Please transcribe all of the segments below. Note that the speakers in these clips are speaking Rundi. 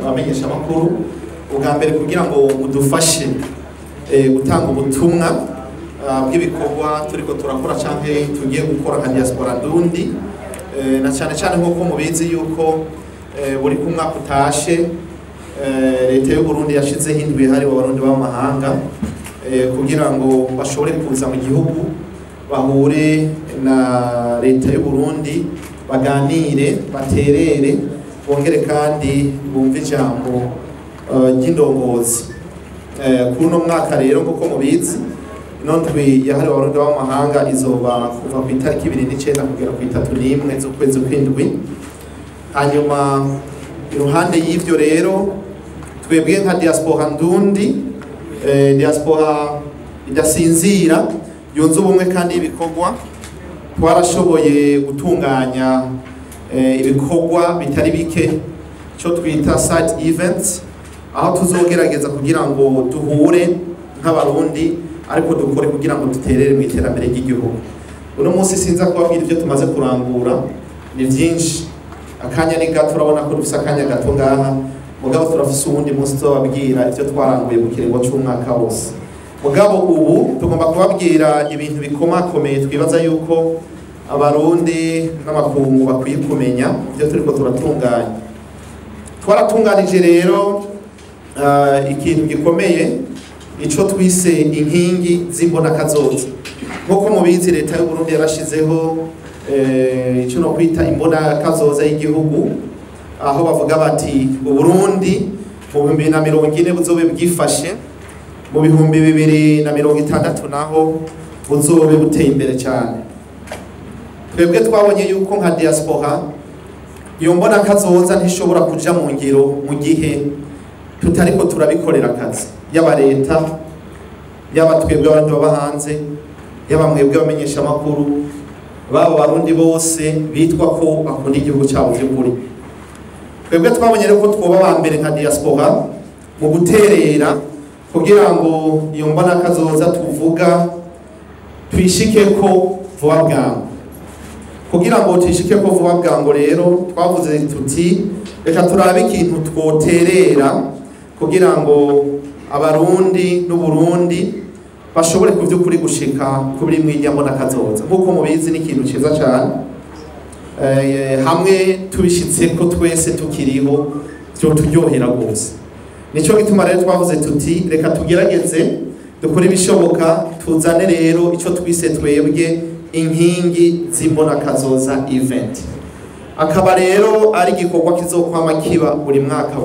abamenyesha amakuru ubwa mbere kugira ngo mudufashe gutanga ubutumwa bw'ibikorwa turiko turakora canke tugiye gukora nka diaspora ndundi na cyane cyane nko mubizi yuko buri kumwaka utashe leta y'u Burundi yashizeho indwi hari abarundi b'amahanga kugira ngo bashobore kuza mu gihugu bahure na leta y'u Burundi baganire baterere bongere kandi bumve ijambo ry'indongozi kuno mwaka rero nkuko mubizi inondwi yahariwe abarundi b'amahanga izoba kuva ku itariki 29 kugera ku 31 z'ukwezi kw'indwi. Hanyuma iruhande y'ivyo rero twebwe nka diaspora ndundi diaspora idasinzira yunze ubumwe kandi ibikorwa twarashoboye gutunganya ibikorwa bitari bike cyo twita side events aho tuzogerageza kugira ngo duhure nk'abarundi ariko dukore kugira ngo duterere mu iterambere ry'igihugu. Uno munsi sinza kubabwira ibyo tumaze kurangura ni byinshi, akanya ni gato, urabona ko dufise akanya gato ngaha, mugabo turafise uwundi munsi tuzobabwira ibyo twaranguye mu kiringo cy'umwaka wose. Mugabo ubu tugomba kubabwira ibintu bikomakomeye twibaza yuko abarundi n'amakungu bakwiye kumenya ibyo turiko turatunganya. Twaratunganije rero ikintu gikomeye ico twise inkingi z'imbonakazoza. Nk'uko mubizi leta y'u Burundi yarashizeho ico no kwita imbonakazoza y'igihugu, aho bavuga bati u Burundi mu 2040 buzobe bwifashe, mu 2060 naho buzobe buteye imbere cyane. Twebwe twabonye yuko nka diaspora iyo mbonakazoza ntishobora kuja mu ngiro mu gihe tutariko turabikorera akazi, yaba leta yaba twebwe abantu baba hanze yaba mwebwe bamenyesha amakuru baba barundi bose bitwa ko bakunda igihugu cyabo by'ukuri. Twebwe twabonye rero ko twoba ba mbere nka diaspora mu guterera kugira ngo iyo mbonakazoza tuvuga twishike ko vuba bwangu. Kugira ngo twishike ko vuba bwangu rero twavuze tuti reka turabe ikintu twoterera kugira ngo abarundi n'uburundi bashobore kuvyukuri gushika kuri mwirya mbonakazoza. Nkuko mubizi ni ikintu ciza cyane, hamwe tubishitse ko twese tukiriho byo turyohera gose. Nico gituma rero twavuze tuti reka tugerageze dukore ibishoboka tuzane rero ico twise twebwe inkingi z'imbonakazoza event. Akaba rero ari igikorwa kizokwama kiba buri mwaka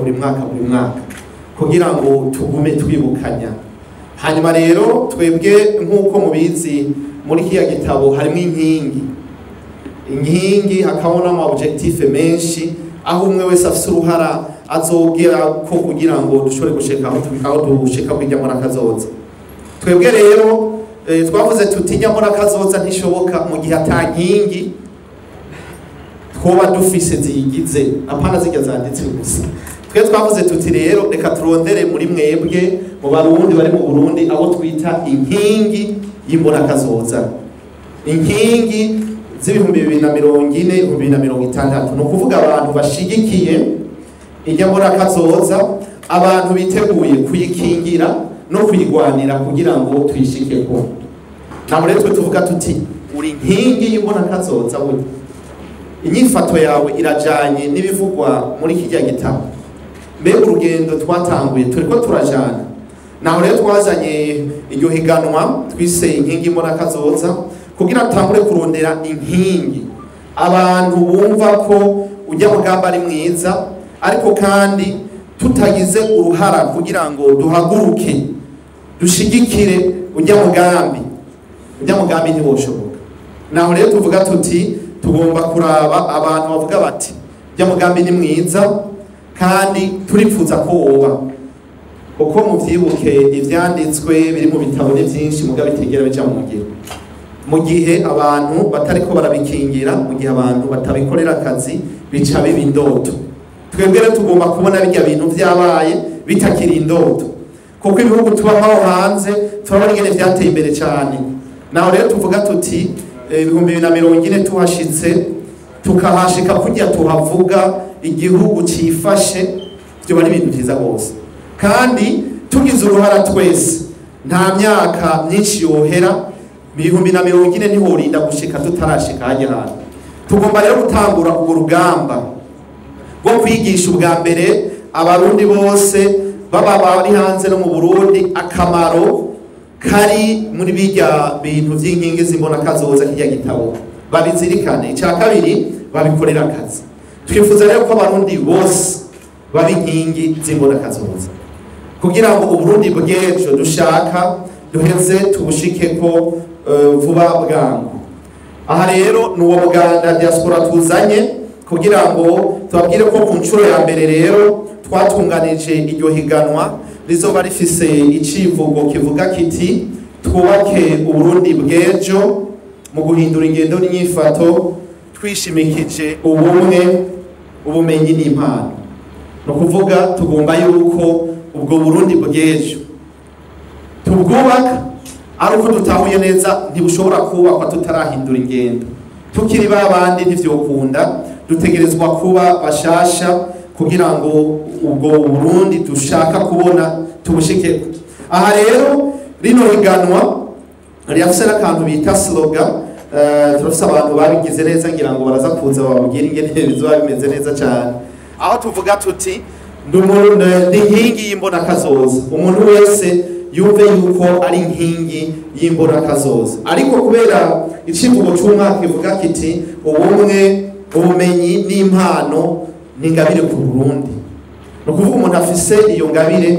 kugira ngo tugume twibukanya. Hanyuma rero twebwe nkuko mubizi muri kiya gitabo harimo inkingi hakabona ama objectif menshi aho umwe wese afise uruhara azogera ko kugira ngo dushobore gushika aho dushika kwijya mbonakazoza. Twebwe rero twavuze tuti njya mbonakazoza ntishoboka mu gihe atankingi twoba dufise ziyigize, apana zijya zanditse gusa. Twe twavuze tuti rero reka turondere muri mwebwe mu barundi bari mu Burundi abo twita inkingi y'imbonakazoza, inkingi z'ibihumbi 2040 2060. No kuvuga abantu bashigikiye ijya mbonakazoza, abantu biteguye kuyikingira no kuyigwanira kugira ngo twishikeko. Nabo rero twe tuvuga tuti uri inkingi y'imbonakazoza, we inyifato yawe irajanye n'ibivugwa muri kijya gitabo. Mbega urugendo twatanguye turiko turajana, naho rero twazanye iryo higanwa twise inkingi y'imbonakazoza kugira tutangure kurondera inkingi abantu bumva ko ujya mugamba ari mwiza, ariko kandi tutagize uruhara kugira ngo duhaguruke dushigikire ujya mugambi ntiboshoboka. Naho rero tuvuga tuti tugomba kuraba abantu bavuga bati ujya mugambi ni mwiza kandi turipfuza ko woba, uko muvyibuke ivyanditswe biri mu bitabo ni byinshi mugabo bitegera bija mu ngiro. Mu gihe abantu batariko barabikingira, mu gihe abantu batabikorera akazi bica biba indoto. Twebwe rero tugomba kubona bijya bintu vyabaye bitakiri indoto, kuko ibihugu tubaho hanze turabona ingene vyateye imbere cyane. Naho rero tuvuga tuti 2040 tuhashitse tukahashika kujya tuhavuga igihugu cifashe byo bari ibintu byiza rwose kandi tugize uruhara twese nta myaka myinshi yohera 2040 ntihorinda gushika tutarashika hajya hantu tugomba rero gutangura urwo rugamba rwo kwigisha ubwa mbere abarundi bose baba bari hanze no mu Burundi akamaro kari muri bijya bintu by'inkingi zimbona kazoza kijya gitabo babizirikane icya kabiri babikorera akazi twifuza rero ko abarundi bose babi inkingi zimbona kazoza kugira ngo Uburundi bw'ejo dushaka duheze tubushike ko vuba bwangu aha rero nuwo muganda diaspora tuzanye kugira ngo tubabwire ko ku nshuro ya mbere rero twatunganije iryo higanwa rizoba rifise icivugo kivuga kiti twubake Uburundi bw'ejo mu guhindura ingendo n'inyifato twishimikije ubumwe ubumenyi n'impano no kuvuga tugomba yuko ubwo Burundi bw'ejo tubwubaka ari uko tutahuye neza ntibushobora kubakwa tutarahindura ingendo tukiri babandi ntivyokunda dutegerezwa kuba bashasha kugira ngo ubwo Burundi dushaka kubona tubushike aha rero rino higanwa ryafise n'akantu bita slogan turafise abantu babigize neza ngira ngo baraza kuza bababwira ingene bizoba bimeze neza cyane aho tuvuga tuti ndumurundi inkingi y'imbona kazoza umuntu wese yumve yuko ari inkingi y'imbona kazoza ariko kubera icivugo cy'umwaka ivuga kiti ubumwe ubumenyi n'impano n'ingabire ku Burundi no kuvuga umuntu afise iyo ngabire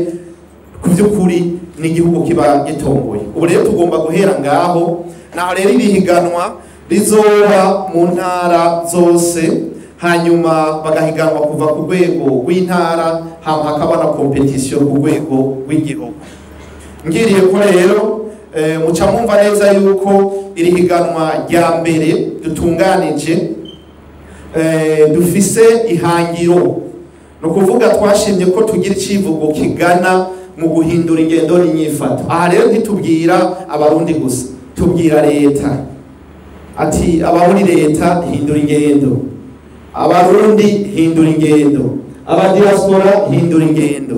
ku by'ukuri n'igihugu kiba gitomboye ubu rero tugomba guhera ngaho naho rero irihiganwa rizoba mu ntara zose hanyuma bagahiganwa kuva ku rwego rw'intara hakaba na competition ku rwego rw'igihugu ngiriye ko rero muca mwumva neza yuko iri higanwa rya mbere dutunganije dufise ihangiro no kuvuga twashimye ko tugira icivugo kigana mu guhindura ingendo n'inyifato aha rero ntitubwira abarundi gusa tubwira leta ati abahuri leta hindura ingendo abarundi hindura ingendo abadiaspora hindura ingendo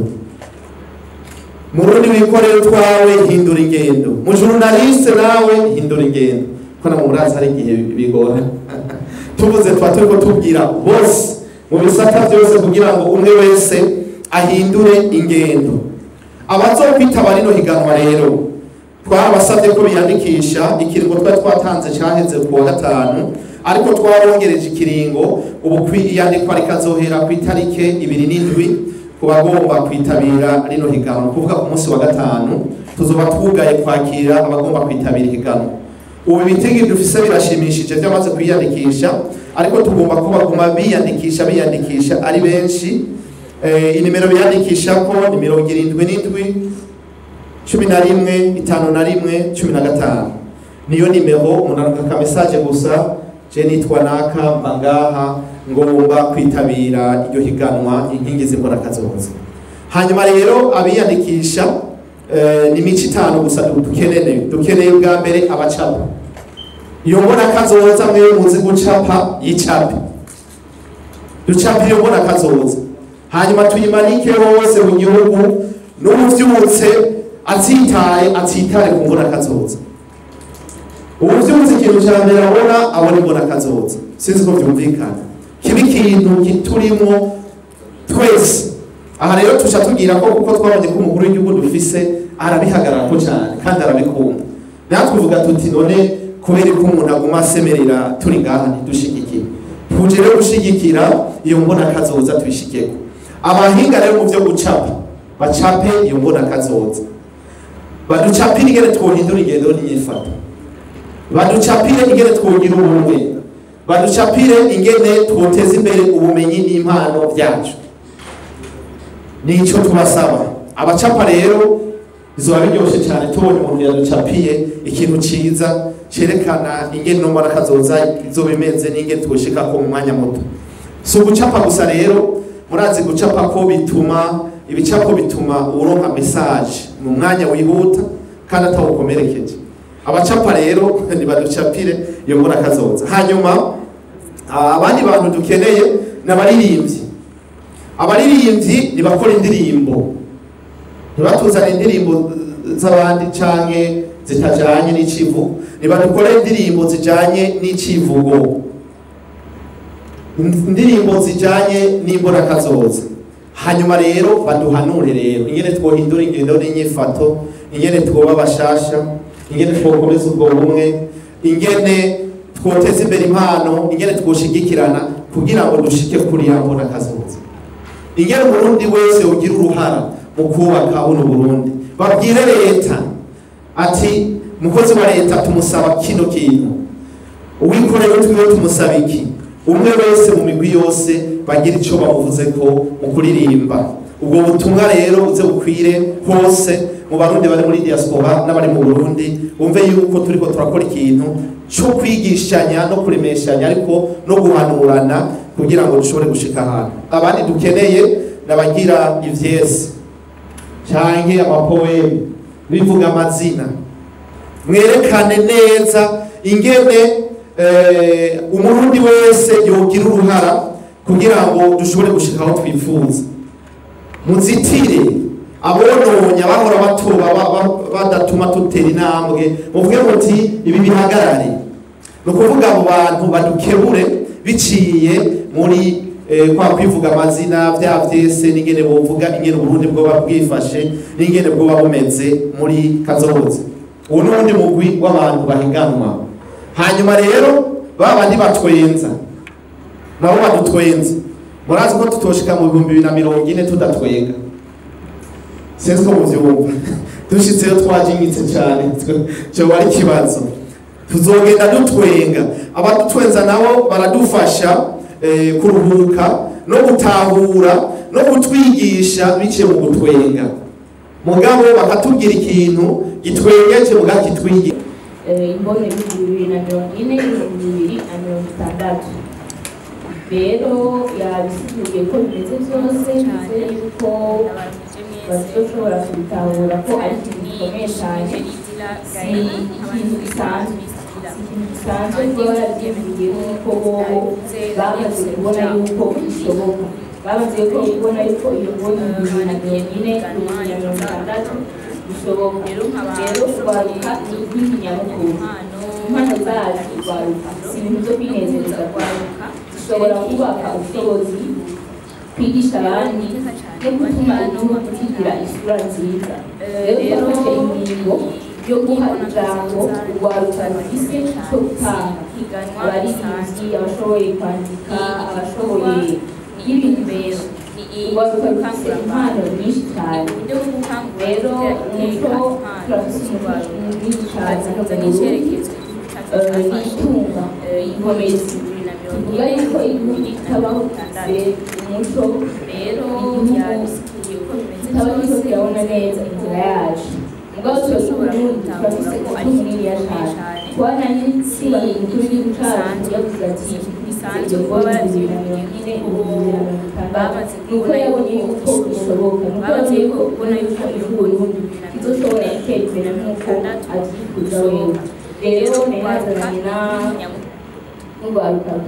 murundi wikorera twawe hindura ingendo mu journaliste nawe hindura ingendo kona mu muraza hari igihe bigora tuvuze twatuko tubwira bose mu bisata byose kugira ngo umwe wese ahindure ingendo abazokwitaba rino higanwa rero twabasabye ko biyandikisha ikiringo twatanze cyaheze ku wa gatanu ariko twarongereje ikiringo ubu kwiyandikwa rikazohera ku itarike 27 kubagomba kwitabira rino higanwa kuvuga ku munsi wa gatanu tuzoba twugaye kwakira abagomba kwitabira higanwa ubu bitege dufise birashimishije byamaze kwiyandikisha ariko tugomba kuba baguma biyandikisha ari benshi inimero biyandikisha ko ni 77 11 51 15 niyo nimero umuntu ka message gusa je nitwa naka mbangaha ngomba kwitabira iryo higanwa inkingi zimbona kazoza hanyuma rero abiyandikisha ni mici 5 gusa dukeneye bwa mbere abacapa iyo mbona kazoza mwe muzi gucapa yicape ducape iyo mbona kazoza hanyuma tuyimanike hose mu gihugu n'uvyumutse atsitare ku mbona kazoza uvyumutse ikintu cya mbere abona imbona kazoza sinzi ko byumvikana kibi ikintu kiturimo twese aha rero tuca tugira ko kuko twabonye ko umukuru w'igihugu dufise arabihagarara ko cyane kandi arabikunda natwe uvuga tuti none kubera ko umuntu aguma asemerera turi ngaha ntidushigikire tuje rero gushigikira iyo mbona kazoza tuyishikeko abahinga rero mu byo gucapa bacape iyo mbona kazoza baducapire ingene twohindura ingendo n'inyifato baducapire ingene twogira ubumwe baducapire ingene twoteza imbere ubumenyi n'impano byacu nico tubasaba abacapa rero izoba biryoshe cyane tubonye umuntu yaducapiye ikintu ciza cerekana ingene nombara kazoza izoba imeze n'ingene twoshika ko mu mwanya muto so gucapa gusa rero murazi gucapa ko bituma ibicapo bituma uronka message mu mwanya wihuta kandi atawukomerekeje abacapa rero ni baducapire iyo mbona kazoza hanyuma abandi bantu dukeneye n'abaririmbyi abaririmbyi nibakora indirimbo, ntibatuzana indirimbo z'abandi canke zitajanye n'icivugo, nibadukora indirimbo zijanye n'icivugo, indirimbo zijanye n'imborakazoza. Hanyuma rero baduhanure rero ingene twohindura ingendo n'inyifato, ingene twoba bashasha, ingene twokomeza ubwo bumwe, ingene twoteza imbere impano, ingene twoshigikirana kugira ngo dushike kuri ya mborakazoza, ingene Burundi wese ugira uruhara mu kubaka buno Burundi. Babwire leta ati mukozi wa leta tumusaba kino kintu, uwikorera twiwe tumusaba iki, umwe wese mu migwi yose bagira ico bavuze ko mu kuririmba. Ubwo butumwa rero uze bukwire hose mu barundi bari muri diaspora n'abari mu Burundi, umve yuko turiko turakora ikintu cyo kwigishanya no kuremeshanya ariko no guhanurana kugira ngo dushobore gushika ahantu. Abandi dukeneye nabagira ivyese canke amapoeme bivuga amazina, mwerekane neza ingene umurundi wese yogira uruhara kugira ngo dushobore gushika aho twifuza. Muzitire abononya bahora batoba badatuma tutera intambwe, muvuge muti ibi bihagarare. No kuvuga abo bantu badukebure biciye muri kwa kwivuga amazina vya vyese, n'ingene bovuga ingene Burundi bwoba bwifashe, n'ingene bwoba bumeze muri kazoza. Uwo n'undi mugwi w'abantu bahiganwa. Hanyuma rero babandi batwenza nabo badutwenza, murazi ko tutoshika mu 2040 tudatwenga. Sense ko muvyumva dushitseyo twajinyitse cyane cyo bari kibazo, tuzogenda dutwenga. Abadutwenza nabo baradufasha kuruhuka no gutahura no gutwigisha biciye mu gutwenga, mugabo bakatubwira ikintu gitwengeje mugakitwigisha. Imbone 2040 rero yabisiguye ko bimeze byose, ndetse yuko bazoshobora kubitahura ko ari ikintu gikomeye cyane, si ikintu gisanzwe kuba barabyemeye nk'uko bobo bamaze kubona yuko bishoboka, bamaze kubona yuko iyo mbone 2040 bishoboka. Rero kubaruka ni inkingi nyamukuru, impano zacu kubaruka si ibintu byo kwinezereza kwaruka, dushobora kubaka ubushobozi, kwigisha abandi no gutuma igihugu kigira isura nziza. Rero twafashe ingingo yo guha ijambo urwaruka rufise cyo gutanga, abaririmbyi, abashoboye kwandika, abashoboye ibintu mbere, urwaruka rufise impano nyinshi cyane. Rero umuco turafise umuco mwinshi cyane no itunga inkomezi, tuvuga yuko igihugu kitabaho umuco, rero kitaba kiriko kirabona neza inzira yacu. Mugabo turashobora turafise umuco muniniya cyane, twananye siba umukuru w'igihugu cacu yavuze ati ibyo kuba barabyina 2040 nuko yabonye yuko bishoboka, nuko yabonye yuko ubona yuko igihugu kizoshobora gutera imbere nk'uko avyifuza wewe. Rero nezazanye n'urwaruka